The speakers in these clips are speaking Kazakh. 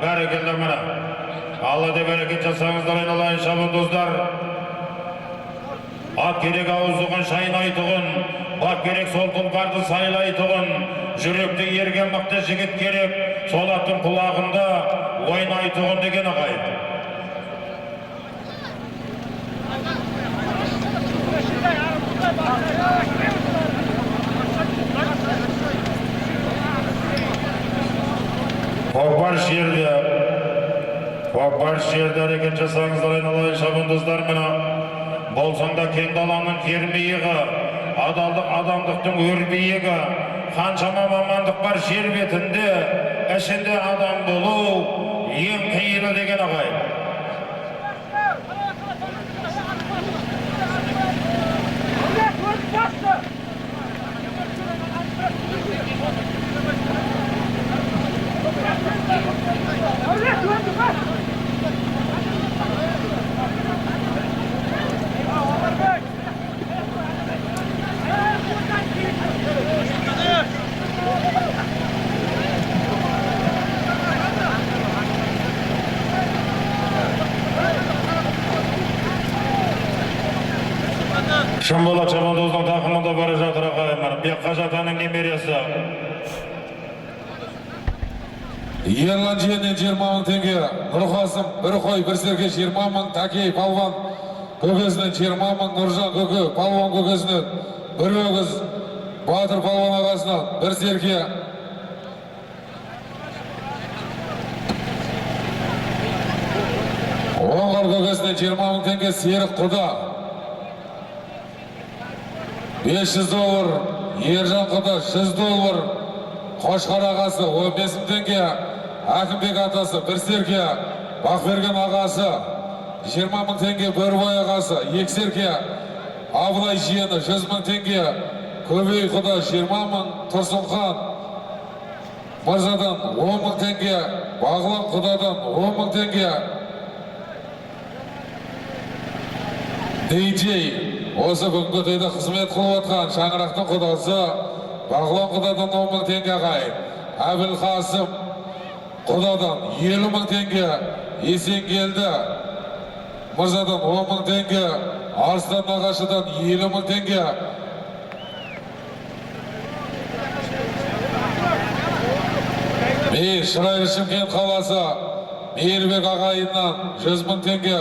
Barakallah mana. Allah de bereket jasаңыздар айналайын шабандоздар. Ат керек ауызығын шайнайтұғын, бап керек сол тұлпарды сайлайтұғын, жүректі ерген мықты жігіт керек, сол аттың құлағында ойнайтұғын деген ағай. Көкпар жерде әрекет жасаңыздар айналайын шабандоздар мына. Болсаңда кең даланың кермейігі, адалдық адамдықтың өрбейігі, қаншама мамандық бар жер бетінде, ішінде адам болу ең қиыны деген ағай. Шымболат шабандоздың тақымында бара жатыр ағайын. Бекқажы атаның немересі. Ерлан жерінен 20 мың теңге, Нұрқасым, бір қой, бір серке 20 мың, Такей, Палван көкесінен 20 мың, Нұржан көке, Палван көкесінен, бір өгіз, Батыр Палван ағасынан, бір серке. Оңғар көкесінен 20 мың теңге, Серік Құда. 500 доллар, Ержан Құда, 100 доллар, Қошқар ағасы, 15 мың теңге, Әкімбек атасы, бір серке, Бақберген ағасы, 20 мың теңге, Бөрбай ағасы, 2 серке, Абылай жиені, 100 мың теңге, Көбей Құда, 20 мың, Тұрсынхан Мырзадан, 10 мың теңге, Бағлан Құдадан, 10 мың теңге, DJ, осы бүгінгі тойда қызмет қылып отқан Шаңырақтың құдасы, Бағлан Құдадан 10 мың теңге ағай, Әбіл Қасым Құдадан 50 мың теңге, Есенгелді Мырзадан 10 мың теңге, Арыстан Нағашыдан 50 мың теңге, Шырайлы Шымкент қаласы Мейірбек ағайыннан 100 мың теңге.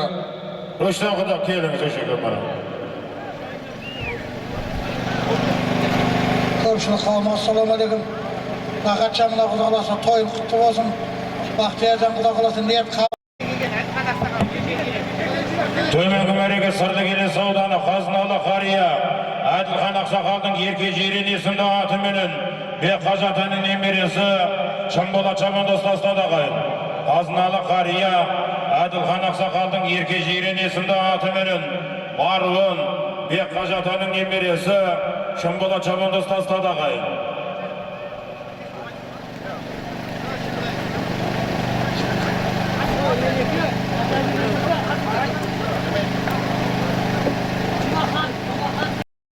Рүштен Құда келіңіз өшеге мара. Көпшілік қауым, ассаламу алейкум. Нағатшамына Құда қаласа тойын құтты болсын. Бақтияржан Құда қаласа ниет қабыл. Төменгі мәреге сырды келес ауданы Қазыналы қария Әділхан Ақсақалдың ерке жерін есімді атыменен Бекқажы атаның немересі Шымболат шабандоз тастады ағайын. Қазыналы қария Әділхан Ақсақалдың ерке жерін есімді атыменен Баруын Бекқажы атаның немересі Шымболат шабандоз тастады ағайын.